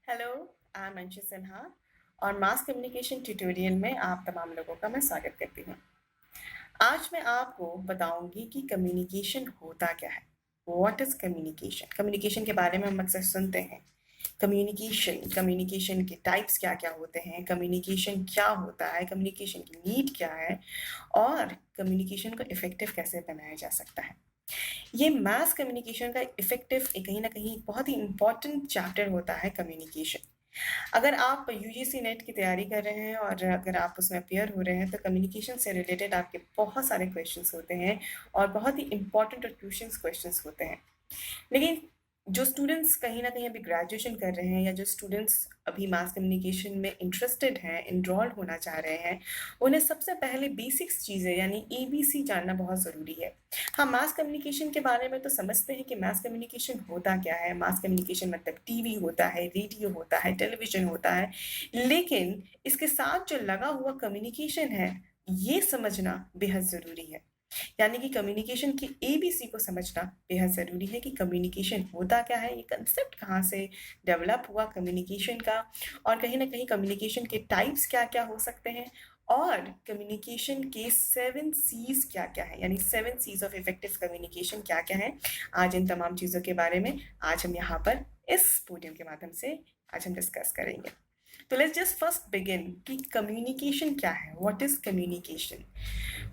Hello, I am Anshu Sinha और mass communication tutorial में आप तमाम लोगों का मैं स्वागत करती हूँ। आज मैं आपको बताऊंगी कि कम्युनिकेशन होता क्या है। What is communication? कम्युनिकेशन के बारे में हम अक्सर सुनते हैं। कम्युनिकेशन के टाइप्स क्या क्या होते हैं, कम्युनिकेशन क्या होता है, कम्युनिकेशन की नीड क्या है और कम्युनिकेशन को इफेक्टिव कैसे बनाया जा सकता है। ये मास कम्युनिकेशन का इफेक्टिव कहीं ना कहीं बहुत ही इंपॉर्टेंट चैप्टर होता है कम्युनिकेशन। अगर आप यूजीसी नेट की तैयारी कर रहे हैं और अगर आप उसमें अपियर हो रहे हैं तो कम्युनिकेशन से रिलेटेड आपके बहुत सारे क्वेश्चंस होते हैं और बहुत ही इंपॉर्टेंट और ट्यूशंस क्वेश्चंस होते हैं। लेकिन जो स्टूडेंट्स कहीं ना कहीं अभी ग्रेजुएशन कर रहे हैं या जो स्टूडेंट्स अभी मास कम्युनिकेशन में इंटरेस्टेड हैं, इनरोल्ड होना चाह रहे हैं, उन्हें सबसे पहले बेसिक्स चीज़ें यानी एबीसी जानना बहुत ज़रूरी है। हाँ, मास कम्युनिकेशन के बारे में तो समझते हैं कि मास कम्युनिकेशन होता क्या है। मास कम्युनिकेशन मतलब टीवी होता है, रेडियो होता है, टेलीविज़न होता है, लेकिन इसके साथ जो लगा हुआ कम्युनिकेशन है, ये समझना बेहद ज़रूरी है। यानी कि कम्युनिकेशन की एबीसी को समझना बेहद ज़रूरी है कि कम्युनिकेशन होता क्या है, ये कंसेप्ट कहाँ से डेवलप हुआ कम्युनिकेशन का, और कहीं ना कहीं कम्युनिकेशन के टाइप्स क्या क्या हो सकते हैं और कम्युनिकेशन के 7 C's क्या क्या है, यानी 7 C's ऑफ इफेक्टिव कम्युनिकेशन क्या क्या है। आज इन तमाम चीज़ों के बारे में आज हम यहाँ पर इस पोडियम के माध्यम से आज हम डिस्कस करेंगे। तो लेट्स जस्ट फर्स्ट बिगिन कि कम्युनिकेशन क्या है। What is communication?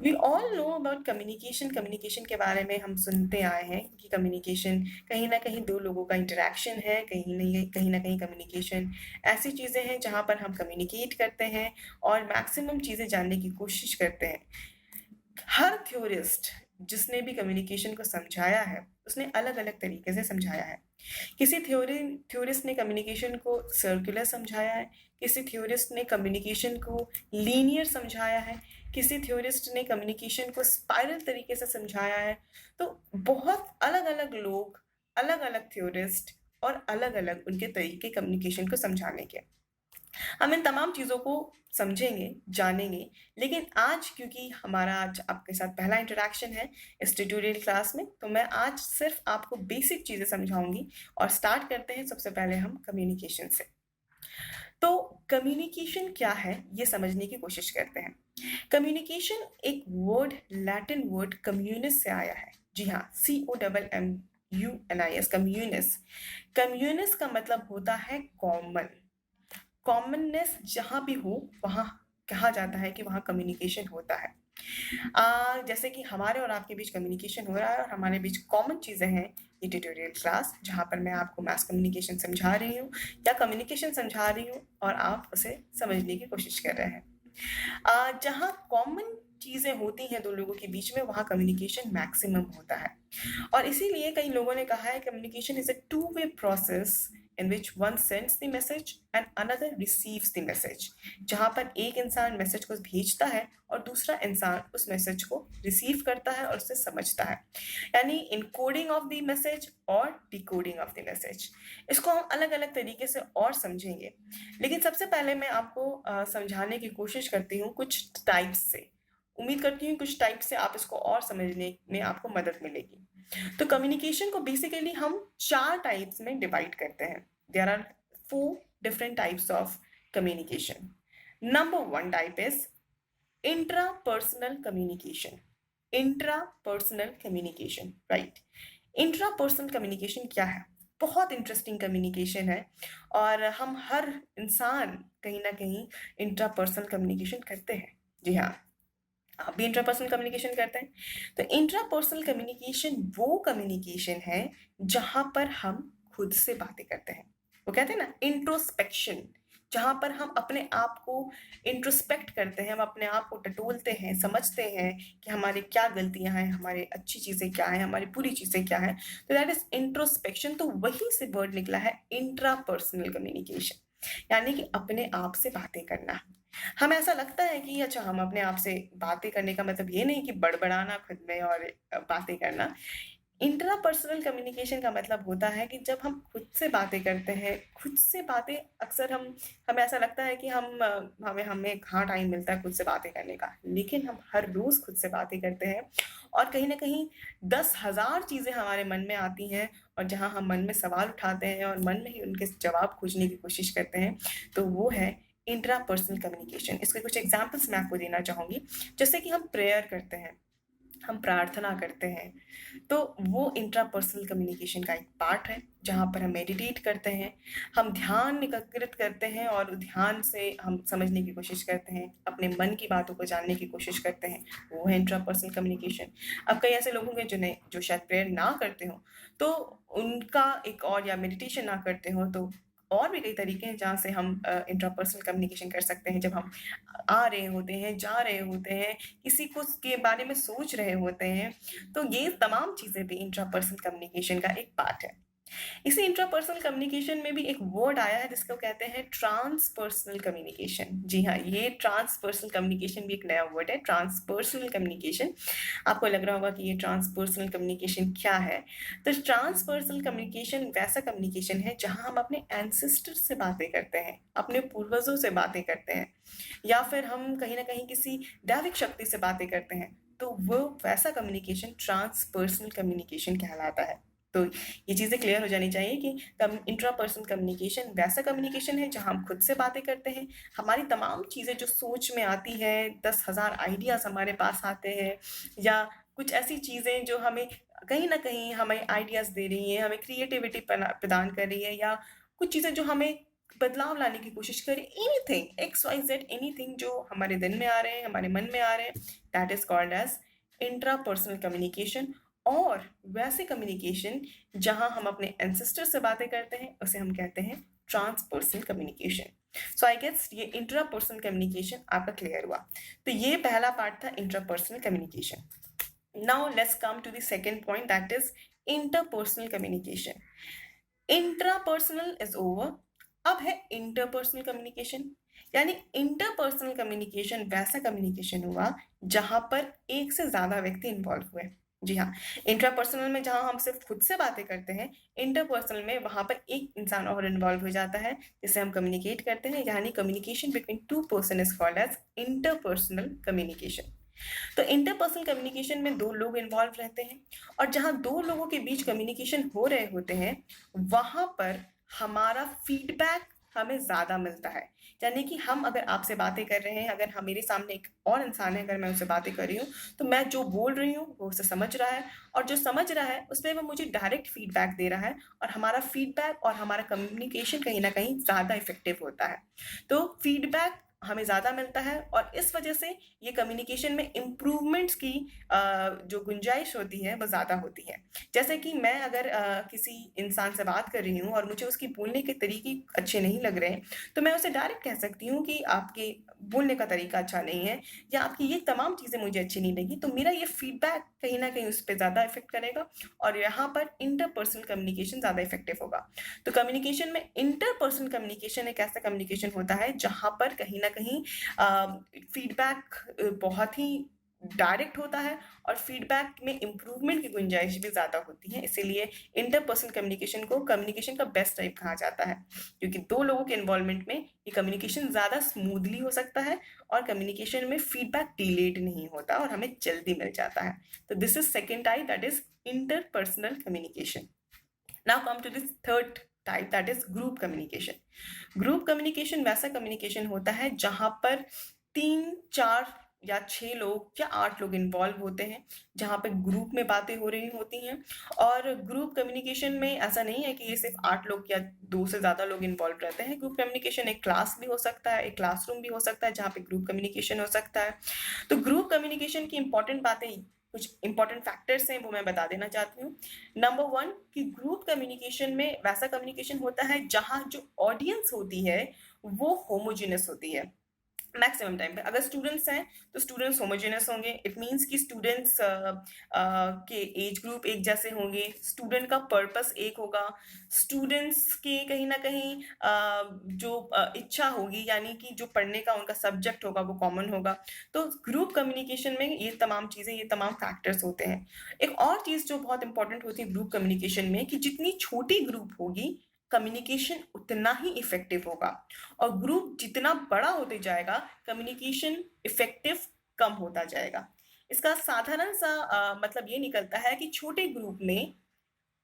We all know about communication. Communication के बारे में हम सुनते आए हैं कि कम्युनिकेशन कहीं ना कहीं दो लोगों का इंटरेक्शन है, कहीं ना कहीं कम्युनिकेशन ऐसी चीज़ें हैं जहाँ पर हम कम्युनिकेट करते हैं और मैक्सिमम चीज़ें जानने की कोशिश करते हैं। हर थ्योरिस्ट जिसने भी कम्युनिकेशन को समझाया है उसने अलग अलग तरीके से समझाया है। किसी थ्योरिस्ट ने कम्युनिकेशन को सर्कुलर समझाया है, किसी थ्योरिस्ट ने कम्युनिकेशन को लीनियर समझाया है, किसी थ्योरिस्ट ने कम्युनिकेशन को स्पाइरल तरीके से समझाया है। तो बहुत अलग अलग लोग, अलग अलग थ्योरिस्ट और अलग अलग उनके तरीके कम्युनिकेशन को समझाने के। हम इन तमाम चीज़ों को समझेंगे, जानेंगे, लेकिन आज क्योंकि हमारा आज आपके साथ पहला इंटरेक्शन है इस ट्यूटोरियल क्लास में, तो मैं आज सिर्फ आपको बेसिक चीज़ें समझाऊंगी और स्टार्ट करते हैं सबसे पहले हम कम्युनिकेशन से। तो कम्युनिकेशन क्या है ये समझने की कोशिश करते हैं। कम्युनिकेशन एक वर्ड, लैटिन वर्ड कम्युनिस से आया है। जी हाँ, COMMUNIS, कम्युनिस। कम्युनिस का मतलब होता है कॉमन। कॉमननेस जहाँ भी हो वहाँ कहा जाता है कि वहाँ कम्युनिकेशन होता है। जैसे कि हमारे और आपके बीच कम्युनिकेशन हो रहा है और हमारे बीच कॉमन चीज़ें हैं। ये ट्यूटोरियल क्लास जहाँ पर मैं आपको मास कम्युनिकेशन समझा रही हूँ या कम्युनिकेशन समझा रही हूँ और आप उसे समझने की कोशिश कर रहे हैं। जहाँ कॉमन चीज़ें होती हैं दो लोगों के बीच में वहाँ कम्युनिकेशन मैक्सिमम होता है। और इसीलिए कई लोगों ने कहा है communication is a two way process in which one sends the message and another receives the message। जहाँ पर एक इंसान मैसेज को भेजता है और दूसरा इंसान उस मैसेज को रिसीव करता है और उसे समझता है, यानी इनकोडिंग ऑफ द मैसेज और डिकोडिंग ऑफ द मैसेज। इसको हम अलग अलग तरीके से और समझेंगे, लेकिन सबसे पहले मैं आपको समझाने की कोशिश करती हूँ कुछ टाइप्स से। उम्मीद करती हूँ कुछ टाइप से आप इसको और समझने में आपको मदद मिलेगी। तो कम्युनिकेशन को बेसिकली हम 4 टाइप्स में डिवाइड करते हैं। There are 4 different types of communication. Number 1 type is intrapersonal communication. Intrapersonal communication, right. Intrapersonal communication क्या है? बहुत इंटरेस्टिंग कम्युनिकेशन है और हम हर इंसान कहीं ना कहीं इंट्रापर्सनल कम्युनिकेशन करते हैं। जी हाँ, आप भी इंट्रापर्सनल कम्युनिकेशन करते हैं। तो इंट्रापर्सनल कम्युनिकेशन वो कम्युनिकेशन है जहां पर हम खुद से बातें करते हैं। वो कहते हैं ना इंट्रोस्पेक्शन, जहां पर हम अपने आप को इंट्रोस्पेक्ट करते हैं, हम अपने आप को टटोलते हैं, समझते हैं कि हमारे क्या गलतियां हैं, हमारे अच्छी चीजें क्या हैं, हमारी बुरी चीजें क्या हैं। तो दैट इज इंट्रोस्पेक्शन। तो वहीं से वर्ड निकला है इंट्रापर्सनल कम्युनिकेशन, यानी कि अपने आप से बातें करना। हमें ऐसा लगता है कि अच्छा, हम अपने आप से बातें करने का मतलब ये नहीं कि बड़बड़ाना खुद में और बातें करना। इंट्रापर्सनल कम्युनिकेशन का मतलब होता है कि जब हम खुद से बातें करते हैं, खुद से बातें अक्सर हमें ऐसा लगता है कि हमें कहाँ टाइम मिलता है खुद से बातें करने का, लेकिन हम हर रोज खुद से बातें करते हैं और कहीं ना कहीं 10,000 चीजें हमारे मन में आती हैं और जहाँ हम मन में सवाल उठाते हैं और मन में ही उनके जवाब खोजने की कोशिश करते हैं, तो वो है इंट्रापर्सनल कम्युनिकेशन। इसके कुछ एग्जांपल्स मैं आपको देना चाहूँगी। जैसे कि हम प्रेयर करते हैं, हम प्रार्थना करते हैं, तो वो इंट्रापर्सनल कम्युनिकेशन का एक पार्ट है, जहाँ पर हम मेडिटेट करते हैं, हम ध्यान एकत्रित करते हैं और ध्यान से हम समझने की कोशिश करते हैं, अपने मन की बातों को जानने की कोशिश करते हैं, वो है इंट्रापर्सनल कम्युनिकेशन। अब कई ऐसे लोग होंगे जो शायद प्रेयर ना करते हो, तो उनका एक और, या मेडिटेशन ना करते हो, तो और भी कई तरीके हैं जहाँ से हम इंट्रापर्सनल कम्युनिकेशन कर सकते हैं। जब हम आ रहे होते हैं, जा रहे होते हैं, किसी को के बारे में सोच रहे होते हैं, तो ये तमाम चीज़ें भी इंट्रापर्सनल कम्युनिकेशन का एक पार्ट है। इसी इंट्रापर्सनल कम्युनिकेशन में भी एक वर्ड आया है जिसको कहते हैं ट्रांसपर्सनल कम्युनिकेशन। जी हाँ, ये ट्रांसपर्सनल कम्युनिकेशन भी एक नया वर्ड है, ट्रांसपर्सनल कम्युनिकेशन। आपको लग रहा होगा कि ये ट्रांसपर्सनल कम्युनिकेशन क्या है। तो ट्रांसपर्सनल कम्युनिकेशन वैसा कम्युनिकेशन है जहाँ हम अपने एंसेस्टर से बातें करते हैं, अपने पूर्वजों से बातें करते हैं, या फिर हम कहीं ना कहीं किसी दैविक शक्ति से बातें करते हैं, तो वो वैसा कम्युनिकेशन ट्रांसपर्सनल कम्युनिकेशन कहलाता है। तो ये चीज़ें क्लियर हो जानी चाहिए कि इंट्रापर्सनल कम्युनिकेशन वैसा कम्युनिकेशन है जहाँ हम खुद से बातें करते हैं, हमारी तमाम चीज़ें जो सोच में आती है, 10,000 आइडियाज़ हमारे पास आते हैं, या कुछ ऐसी चीज़ें जो हमें कहीं ना कहीं हमें आइडियाज़ दे रही हैं, हमें क्रिएटिविटी प्रदान कर रही है, या कुछ चीज़ें जो हमें बदलाव लाने की कोशिश करें, anything X Y Z, anything जो हमारे दिन में आ रहे हैं, हमारे मन में आ रहे हैं, that is called as intrapersonal communication. और वैसे कम्युनिकेशन जहां हम अपने एंसेस्टर से बातें करते हैं, उसे हम कहते हैं transpersonal communication. So I guess ये इंट्रापर्सनल कम्युनिकेशन आपका क्लियर हुआ। तो ये पहला पार्ट था intrapersonal communication. Now let's come to the second point, that is interpersonal communication. Intrapersonal is over, अब है इंटरपर्सनल कम्युनिकेशन। यानी इंटरपर्सनल कम्युनिकेशन वैसा कम्युनिकेशन हुआ जहां पर एक से ज्यादा व्यक्ति इन्वॉल्व हुए। जी हाँ, इंट्रापर्सनल में जहां हम सिर्फ खुद से बातें करते हैं, इंटरपर्सनल में वहां पर एक इंसान और इन्वॉल्व हो जाता है जिससे हम कम्युनिकेट करते हैं। यानी communication between two person is called as interpersonal communication. तो इंटरपर्सनल कम्युनिकेशन में दो लोग इन्वॉल्व रहते हैं, और जहां दो लोगों के बीच कम्युनिकेशन हो रहे होते हैं, वहां पर हमारा फीडबैक हमें ज्यादा मिलता है। यानी कि हम अगर आपसे बातें कर रहे हैं, अगर हम मेरे सामने एक और इंसान है, अगर मैं उससे बातें कर रही हूँ, तो मैं जो बोल रही हूँ वो उसे समझ रहा है, और जो समझ रहा है उस पर वो मुझे डायरेक्ट फीडबैक दे रहा है, और हमारा फीडबैक और हमारा कम्युनिकेशन कहीं ना कहीं ज्यादा इफेक्टिव होता है। तो फीडबैक हमें ज़्यादा मिलता है, और इस वजह से ये कम्युनिकेशन में इम्प्रूवमेंट्स की जो गुंजाइश होती है वो ज़्यादा होती है। जैसे कि मैं अगर किसी इंसान से बात कर रही हूँ और मुझे उसकी बोलने के तरीके अच्छे नहीं लग रहे हैं, तो मैं उसे डायरेक्ट कह सकती हूँ कि आपके बोलने का तरीका अच्छा नहीं है, या आपकी ये तमाम चीज़ें मुझे अच्छी नहीं लगी। तो मेरा ये फीडबैक कहीं ना कहीं उस पर ज़्यादा इफेक्ट करेगा, और यहाँ पर इंटरपर्सनल कम्युनिकेशन ज़्यादा इफेक्टिव होगा। तो कम्युनिकेशन में इंटरपर्सनल कम्युनिकेशन एक ऐसा कम्युनिकेशन होता है जहां पर कहीं ना कहीं फीडबैक बहुत ही डायरेक्ट होता है, और फीडबैक में इम्प्रूवमेंट की गुंजाइश भी ज़्यादा होती है। इसीलिए इंटरपर्सनल कम्युनिकेशन को कम्युनिकेशन का बेस्ट टाइप कहा जाता है, क्योंकि दो लोगों के इन्वॉल्वमेंट में ये कम्युनिकेशन ज़्यादा स्मूथली हो सकता है, और कम्युनिकेशन में फीडबैक डिलेड नहीं होता और हमें जल्दी मिल जाता है। तो this is second type, that is interpersonal communication. Now come to this third type, that is group communication. Group communication वैसा कम्युनिकेशन होता है जहां पर 3, 4 या 6 लोग या 8 लोग इन्वॉल्व होते हैं, जहां पे ग्रुप में बातें हो रही होती हैं। और ग्रुप कम्युनिकेशन में ऐसा नहीं है कि ये सिर्फ 8 लोग या 2 से ज्यादा लोग इन्वॉल्व रहते हैं। ग्रुप कम्युनिकेशन एक क्लास भी हो सकता है, एक क्लासरूम भी हो सकता है जहाँ पे ग्रुप कम्युनिकेशन हो सकता है। तो ग्रुप कम्युनिकेशन की इंपॉर्टेंट बातें, कुछ इंपॉर्टेंट फैक्टर्स हैं, वो मैं बता देना चाहती हूँ। नंबर 1 कि ग्रुप कम्युनिकेशन में वैसा कम्युनिकेशन होता है जहां जो ऑडियंस होती है वो होमोजेनस होती है। मैक्सिमम टाइम पे अगर स्टूडेंट्स हैं तो स्टूडेंट्स होमोजेनस होंगे। इट मीन्स कि स्टूडेंट्स के एज ग्रुप एक जैसे होंगे, स्टूडेंट का पर्पस एक होगा, स्टूडेंट्स के कहीं ना कहीं जो इच्छा होगी, यानी कि जो पढ़ने का उनका सब्जेक्ट होगा वो कॉमन होगा। तो ग्रुप कम्युनिकेशन में ये तमाम चीज़ें, ये तमाम फैक्टर्स होते हैं। एक और चीज़ जो बहुत इंपॉर्टेंट होती है ग्रुप कम्युनिकेशन में, कि जितनी छोटी ग्रुप होगी कम्युनिकेशन उतना ही इफेक्टिव होगा, और ग्रुप जितना बड़ा होते जाएगा कम्युनिकेशन इफेक्टिव कम होता जाएगा। इसका साधारण सा मतलब ये निकलता है कि छोटे ग्रुप में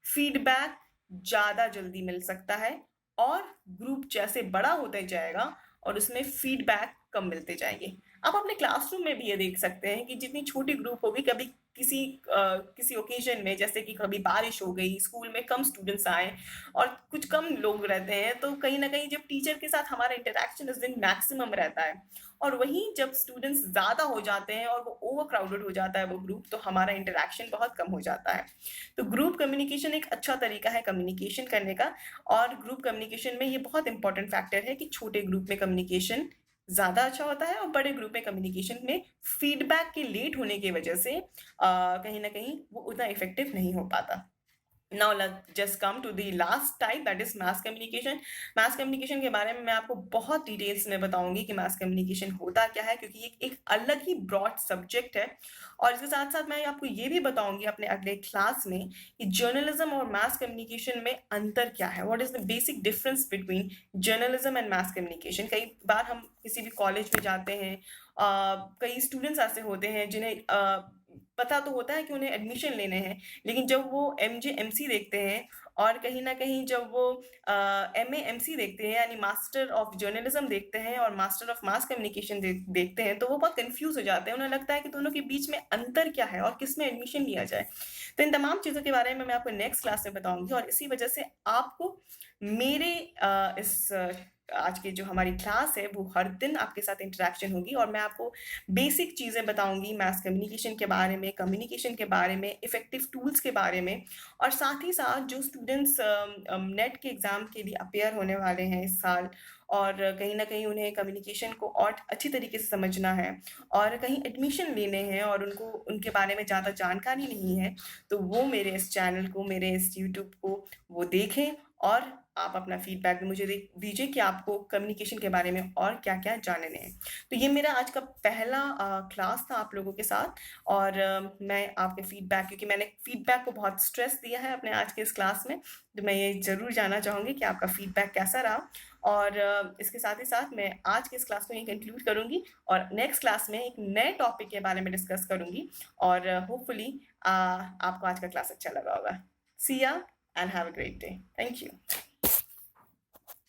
फीडबैक ज़्यादा जल्दी मिल सकता है, और ग्रुप जैसे बड़ा होते जाएगा और उसमें फीडबैक कम मिलते जाएंगे। आप अपने क्लासरूम में भी ये देख सकते हैं कि जितनी छोटी ग्रुप होगी, कभी किसी ओकेजन में, जैसे कि कभी बारिश हो गई, स्कूल में कम स्टूडेंट्स आए और कुछ कम लोग रहते हैं, तो कहीं ना कहीं जब टीचर के साथ हमारा इंटरेक्शन उस दिन मैक्सिमम रहता है, और वहीं जब स्टूडेंट्स ज़्यादा हो जाते हैं और वो ओवर क्राउडेड हो जाता है वो ग्रुप, तो हमारा इंटरेक्शन बहुत कम हो जाता है। तो ग्रुप कम्युनिकेशन एक अच्छा तरीका है कम्युनिकेशन करने का, और ग्रुप कम्युनिकेशन में ये बहुत इंपॉर्टेंट फैक्टर है कि छोटे ग्रुप में कम्युनिकेशन ज़्यादा अच्छा होता है, और बड़े ग्रुप में कम्युनिकेशन में फीडबैक के लेट होने की वजह से कहीं ना कहीं वो उतना इफेक्टिव नहीं हो पाता। Now let's just come to the last type, that is mass communication. Mass communication के बारे में मैं आपको बहुत डिटेल्स में बताऊंगी कि मास कम्युनिकेशन होता क्या है, क्योंकि ये एक अलग ही ब्रॉड सब्जेक्ट है। और इसके साथ साथ मैं आपको ये भी बताऊंगी अपने अगले क्लास में कि जर्नलिज्म और मास कम्युनिकेशन में अंतर क्या है, what is the basic difference between journalism and mass communication. कई बार हम किसी भी कॉलेज में जाते हैं, कई स्टूडेंट्स ऐसे होते हैं जिन्हें पता तो होता है कि उन्हें एडमिशन लेने हैं, लेकिन जब वो MJ MC देखते हैं, और कहीं ना कहीं जब वो MA MC देखते हैं, यानी मास्टर ऑफ जर्नलिज्म देखते हैं और मास्टर ऑफ मास कम्युनिकेशन देखते हैं, तो वो बहुत कंफ्यूज हो जाते हैं। उन्हें लगता है कि दोनों के बीच में अंतर क्या है और किस में एडमिशन लिया जाए। तो इन तमाम चीज़ों के बारे में मैं आपको नेक्स्ट क्लास में बताऊंगी, और इसी वजह से आपको मेरे इस आज की जो हमारी क्लास है वो हर दिन आपके साथ इंटरेक्शन होगी, और मैं आपको बेसिक चीज़ें बताऊंगी मास कम्युनिकेशन के बारे में, कम्युनिकेशन के बारे में, इफेक्टिव टूल्स के बारे में। और साथ ही साथ जो स्टूडेंट्स नेट के एग्ज़ाम के लिए अपेयर होने वाले हैं इस साल, और कहीं ना कहीं उन्हें कम्युनिकेशन को और अच्छी तरीके से समझना है, और कहीं एडमिशन लेने हैं और उनको उनके बारे में ज़्यादा जानकारी नहीं है, तो वो मेरे इस चैनल को, मेरे इस यूट्यूब को वो देखें, और आप अपना फीडबैक भी मुझे दीजिए कि आपको कम्युनिकेशन के बारे में और क्या क्या जानने हैं। तो ये मेरा आज का पहला क्लास था आप लोगों के साथ, और मैं आपके फीडबैक, क्योंकि मैंने फीडबैक को बहुत स्ट्रेस दिया है अपने आज के इस क्लास में, तो मैं ये ज़रूर जानना चाहूँगी कि आपका फीडबैक कैसा रहा। और इसके साथ ही साथ मैं आज की इस क्लास को यहीं कंक्लूड करूँगी, और नेक्स्ट क्लास में एक नए टॉपिक के बारे में डिस्कस करूँगी, और होपफुली आपको आज का क्लास अच्छा लगा होगा। सी या and have a great day. Thank you.